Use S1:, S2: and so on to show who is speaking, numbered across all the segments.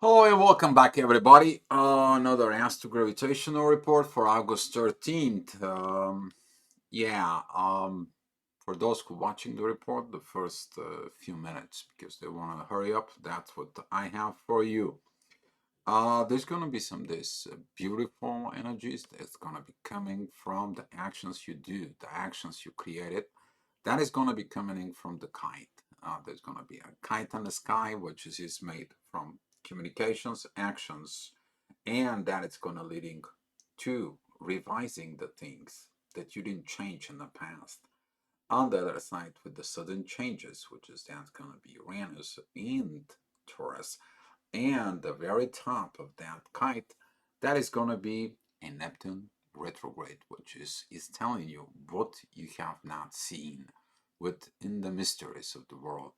S1: Hello and welcome back, everybody. Another astro-gravitational report for August 13th. For those who are watching the report, the first few minutes, because they want to hurry up, that's what I have for you. There's going to be some this beautiful energies that's going to be coming from the actions you do, the actions you created. That is going to be coming in from the kite. There's going to be a kite in the sky, which is made from communications, actions, and that it's going to leading to revising the things that you didn't change in the past. On the other side, with the sudden changes, which is that's going to be Uranus and Taurus, and the very top of that kite, that is going to be a Neptune retrograde, which is telling you what you have not seen within the mysteries of the world.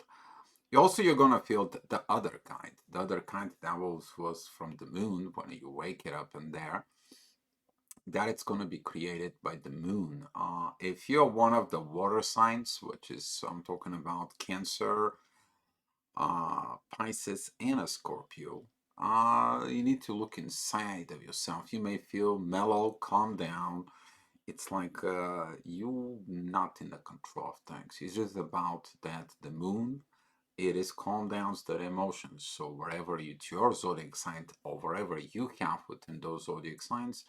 S1: You're going to feel the other kind. The other kind that was from the moon when you wake it up in there. That it's going to be created by the moon. If you're one of the water signs, which is, I'm talking about Cancer, Pisces, and a Scorpio, you need to look inside of yourself. You may feel mellow, calm down. It's like you not in the control of things. It's just about that the moon, it is calm down the emotions. So wherever it's your zodiac sign or wherever you have within those zodiac signs,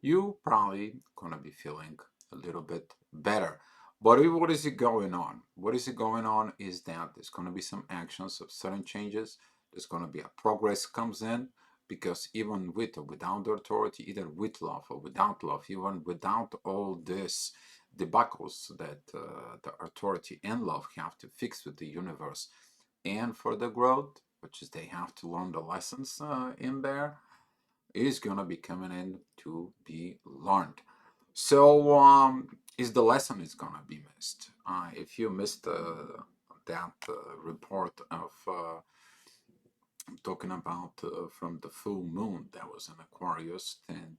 S1: you probably gonna be feeling a little bit better. But what is it going on? What is it going on is that there's gonna be some actions of certain changes. There's gonna be a progress comes in because even with or without the authority, either with love or without love, even without all this debacles that the authority and love have to fix with the universe, and for the growth, which is they have to learn the lessons in there, is going to be coming in to be learned. So is the lesson is going to be missed. If you missed that report of talking about from the full moon that was in Aquarius and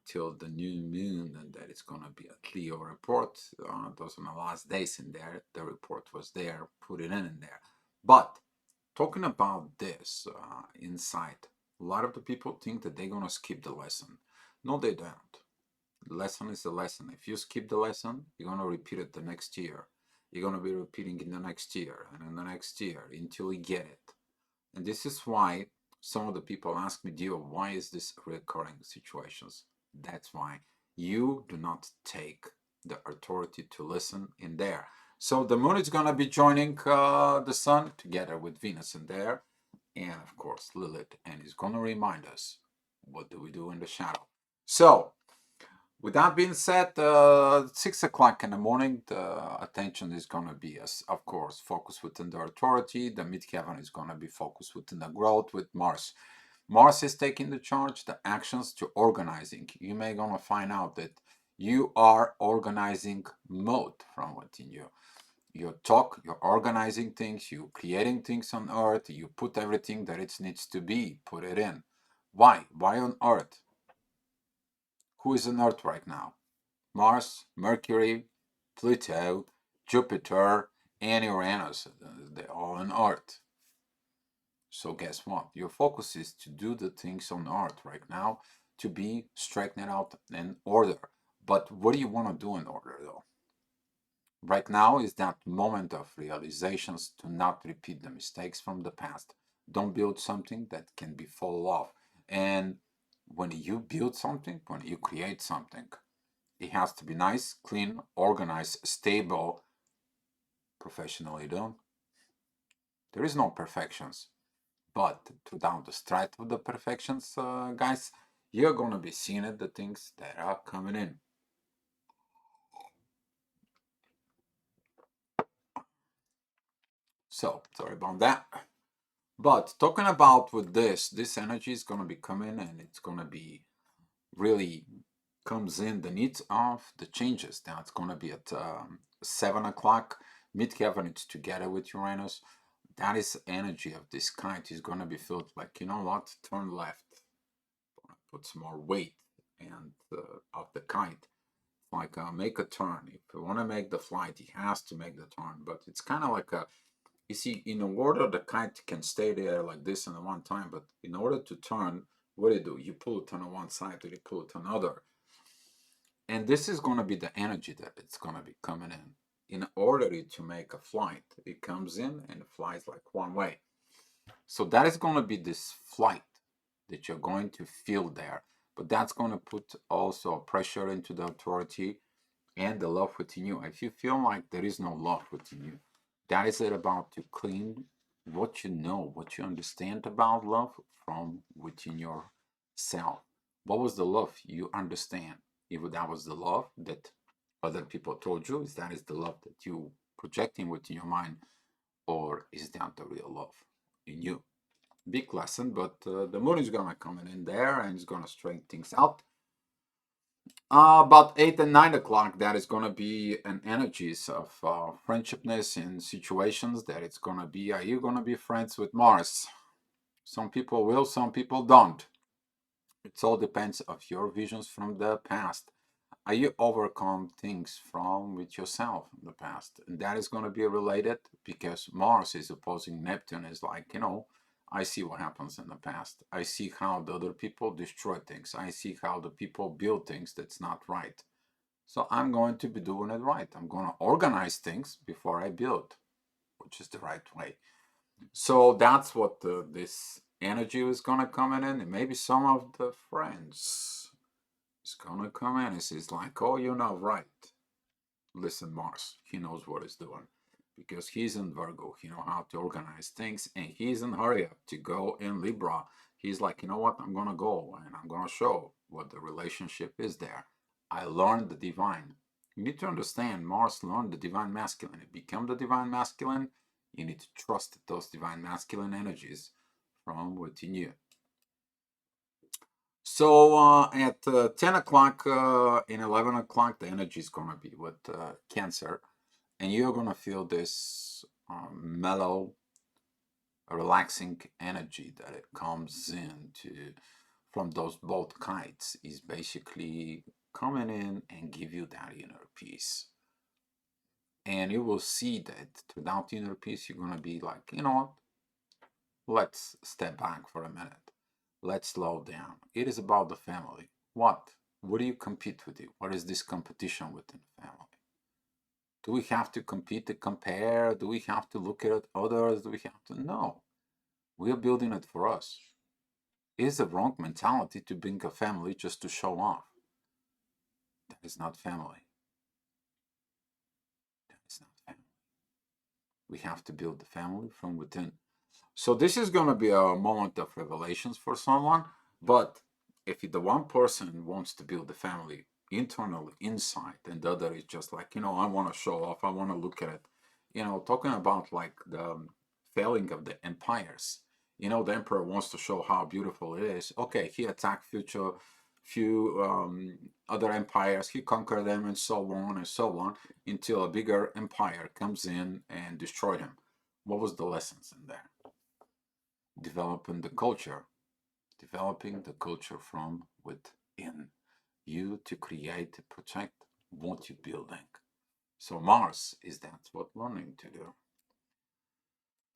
S1: till the new moon, and that it's going to be a Leo report. Those are the last days in there. The report was there, put it in there. But talking about this inside, a lot of the people think that they're going to skip the lesson. No, they don't. The lesson is the lesson. If you skip the lesson, you're going to repeat it the next year. You're going to be repeating in the next year and in the next year until you get it. And this is why some of the people ask me, Dio, why is this recurring situations? That's why you do not take the authority to listen in there. So the moon is going to be joining the sun together with Venus in there. And of course, Lilith. And it's going to remind us, what do we do in the shadow? So with that being said, 6 o'clock in the morning, the attention is going to be, of course, focused within the authority. The midheaven is going to be focused within the growth with Mars. Mars is taking the charge, the actions to organizing. You may going to find out that you are organizing mode from within you. You talk, you're organizing things, you're creating things on Earth, you put everything that it needs to be, put it in. Why? Why on Earth? Who is on Earth right now? Mars, Mercury, Pluto, Jupiter, and Uranus. They're all on Earth. So guess what? Your focus is to do the things on Earth right now to be straightened out in order. But what do you want to do in order though? Right now is that moment of realizations to not repeat the mistakes from the past. Don't build something that can be fall off. And when you build something, when you create something, it has to be nice, clean, organized, stable, professionally done. There is no perfections, but without the strive of the perfections, guys, you're gonna be seeing it, the things that are coming in. So sorry about that. But talking about with this energy is gonna be coming, and it's gonna be really comes in the needs of the changes. Now it's gonna be at 7 o'clock. Midheaven, it's together with Uranus. That is energy of this kind is going to be felt like, you know what, turn left, put some more weight and of the kite, like make a turn. If you want to make the flight, he has to make the turn, but it's kind of like a You see, in order the kite can stay there like this in one time, but in order to turn, what do you do? You pull it on one side, or you pull it on another. And this is going to be the energy that it's going to be coming in. In order to make a flight, it comes in and it flies like one way. So that is going to be this flight that you're going to feel there. But that's going to put also pressure into the authority and the love within you. If you feel like there is no love within you, that is it about to clean what you know, what you understand about love from within yourself. What was the love you understand? If that was the love that other people told you, is that is the love that you projecting within your mind, or is that the real love in you? Big lesson, but the moon is gonna come in there and it's gonna straighten things out. About 8 and 9 o'clock, that is gonna be an energies of friendshipness in situations that it's gonna be. Are you gonna be friends with Mars? Some people will, some people don't. It all depends of your visions from the past. Are you overcome things from with yourself in the past? And that is going to be related because Mars is opposing Neptune. Is like, I see what happens in the past. I see how the other people destroy things. I see how the people build things that's not right. So I'm going to be doing it right. I'm going to organize things before I build, which is the right way. So that's what this energy is going to come in. And maybe some of the friends is going to come in and says like, oh, you're not right. Listen, Mars, he knows what he's doing because he's in Virgo. He know how to organize things, and he's in hurry up to go in Libra. He's like, you know what? I'm gonna go and I'm gonna show what the relationship is there. I learned the divine. You need to understand Mars learned the divine masculine. It become the divine masculine. You need to trust those divine masculine energies from within you. So at 10 o'clock and 11 o'clock, the energy is going to be with Cancer. And you're going to feel this mellow, relaxing energy that it comes in from those both kites is basically coming in and give you that inner peace. And you will see that without inner peace, you're going to be like, you know what? Let's step back for a minute. Let's slow down. It is about the family. What? What do you compete with? What is this competition within the family? Do we have to compete to compare? Do we have to look at others? Do we have to? No. We are building it for us. It is a wrong mentality to bring a family just to show off. That is not family. That is not family. We have to build the family from within. So this is going to be a moment of revelations for someone. But if the one person wants to build the family internally inside, and the other is just like, I want to show off, I want to look at it. Talking about like the failing of the empires. The emperor wants to show how beautiful it is. Okay, he attacked few other empires. He conquered them and so on and so on until a bigger empire comes in and destroyed him. What was the lessons in there? Developing the culture from within you to create, to protect what you're building. So Mars is that's what learning to do.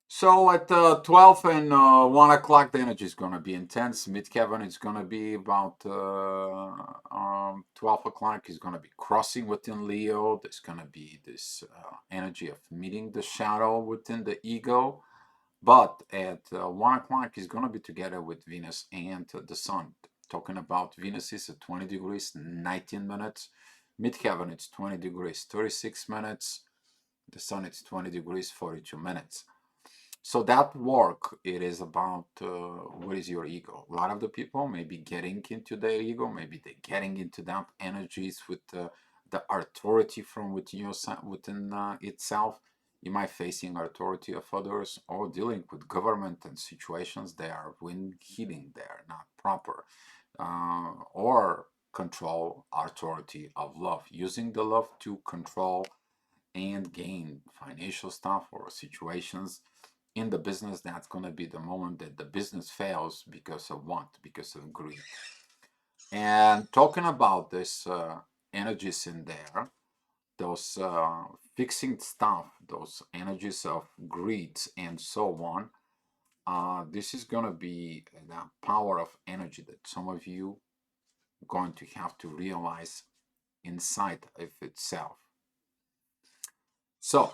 S1: So at 12 and 1 o'clock, the energy is going to be intense. Midheaven is going to be about 12 o'clock. Is going to be crossing within Leo. There's going to be this energy of meeting the shadow within the ego. But at 1 o'clock, he's going to be together with Venus and the Sun. Talking about Venus is at 20 degrees, 19 minutes. Midheaven, it's 20 degrees, 36 minutes. The Sun, it's 20 degrees, 42 minutes. So that work, it is about what is your ego. A lot of the people may be getting into their ego, maybe they're getting into that energies with the authority from within itself. You might facing authority of others or dealing with government and situations they are when healing there, not proper. Or control authority of love, using the love to control and gain financial stuff or situations in the business. That's going to be the moment that the business fails because of what? Because of greed. And talking about this energies in there, those fixing stuff, those energies of greed and so on. This is going to be the power of energy that some of you going to have to realize inside of itself. So,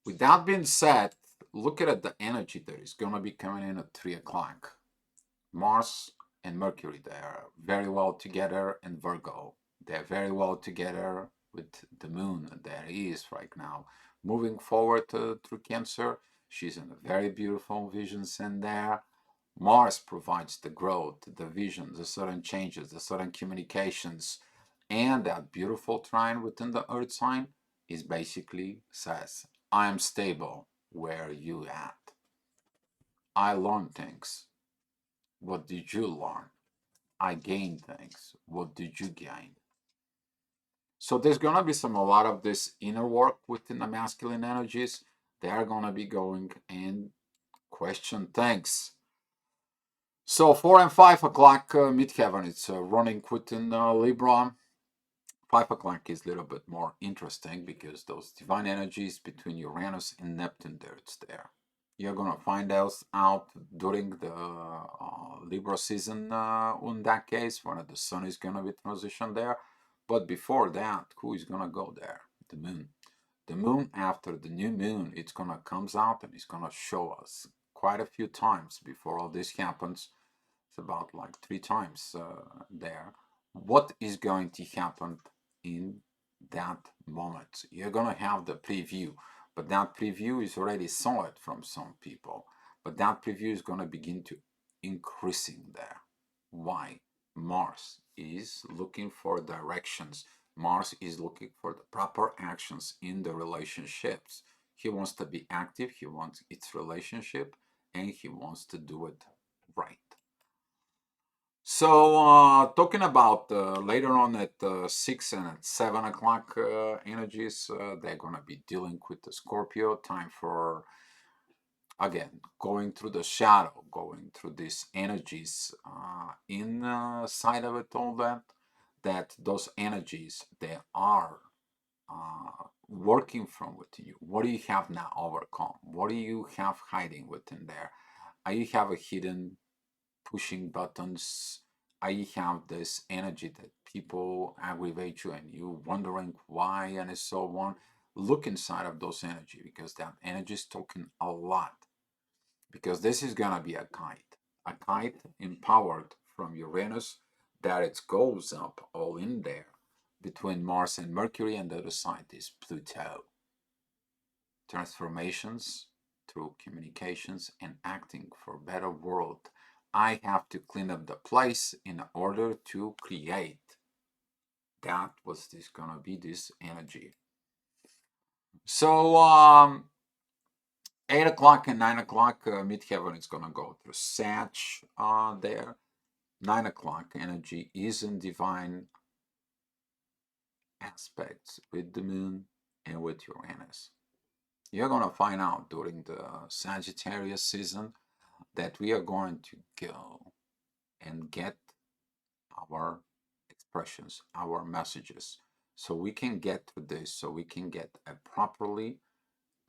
S1: with that being said, look at the energy that is going to be coming in at 3 o'clock. Mars and Mercury, they are very well together in Virgo. They're very well together with the moon that is right now. Moving forward through Cancer, she's in a very beautiful visions in there. Mars provides the growth, the vision, the sudden changes, the sudden communications, and that beautiful trine within the Earth sign is basically says, I am stable where you at. I learn things. What did you learn? I gain things. What did you gain? So there's gonna be a lot of this inner work within the masculine energies. They are gonna be going and question things. So 4 and 5 o'clock midheaven, it's running within Libra. 5 o'clock is a little bit more interesting because those divine energies between Uranus and Neptune, there it's there. You're gonna find those out during the Libra season in that case, when the sun is gonna be transitioned there. But before that, who is gonna go there? The moon. The moon, after the new moon, it's gonna comes out and it's gonna show us quite a few times before all this happens. It's about like 3 times there. What is going to happen in that moment? You're gonna have the preview, but that preview is already saw it from some people. But that preview is gonna begin to increasing there. Why? Mars is looking for directions. Mars is looking for the proper actions in the relationships. He wants to be active, he wants its relationship, and he wants to do it right. So, talking about later on at 6 and at 7 o'clock energies, they're going to be dealing with the Scorpio. Time for, again, going through the shadow, going through these energies inside of it, all that those energies, they are working from within you. What do you have now overcome? What do you have hiding within there? You have a hidden pushing buttons. I have this energy that people aggravate you and you wondering why and so on. Look inside of those energy because that energy is talking a lot. Because this is gonna be a kite empowered from Uranus that it goes up all in there between Mars and Mercury, and the other side is Pluto. Transformations through communications and acting for a better world. I have to clean up the place in order to create. That was this gonna be this energy. So 8 o'clock and 9 o'clock midheaven is gonna go through Sag there. 9 o'clock energy is in divine aspects with the moon and with Uranus. You're gonna find out during the Sagittarius season that we are going to go and get our expressions, our messages, so we can get to this, so we can get a properly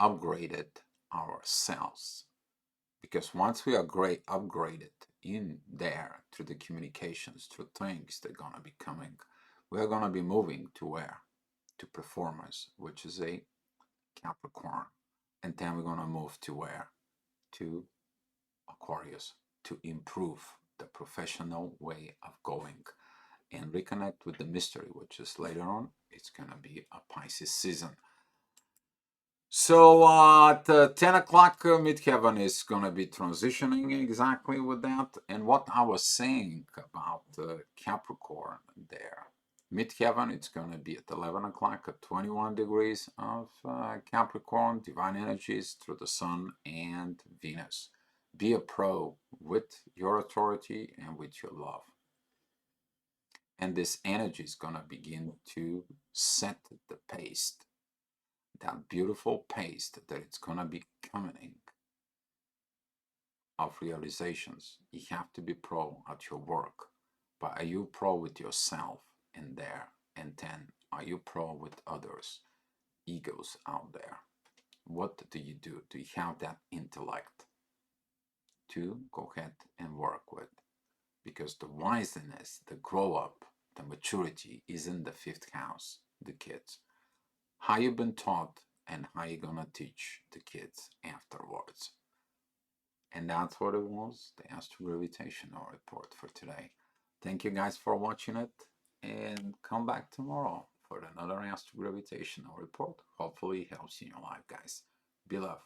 S1: upgraded ourselves. Because once we are upgraded in there through the communications, through things that are gonna be coming, we are gonna be moving to where? To performance, which is a Capricorn. And then we're gonna move to where? To Aquarius, to improve the professional way of going and reconnect with the mystery, which is later on, it's gonna be a Pisces season. So at 10 o'clock, midheaven is gonna be transitioning exactly with that. And what I was saying about Capricorn there, midheaven, it's gonna be at 11 o'clock at 21 degrees of Capricorn, divine energies through the Sun and Venus. Be a pro with your authority and with your love. And this energy is going to begin to set the pace, that beautiful pace that it's going to be coming of realizations. You have to be pro at your work, but are you pro with yourself in there? And 10, are you pro with others? Egos out there. What do you do? Do you have that intellect to go ahead and work with? Because the wiseness, the grow up, the maturity is in the fifth house, the kids. How you been taught and how you gonna teach the kids afterwards. And that's what it was, the Astro-gravitational report for today. Thank you guys for watching it, and come back tomorrow for another Astro-gravitational report. Hopefully it helps you in your life, guys. Be love.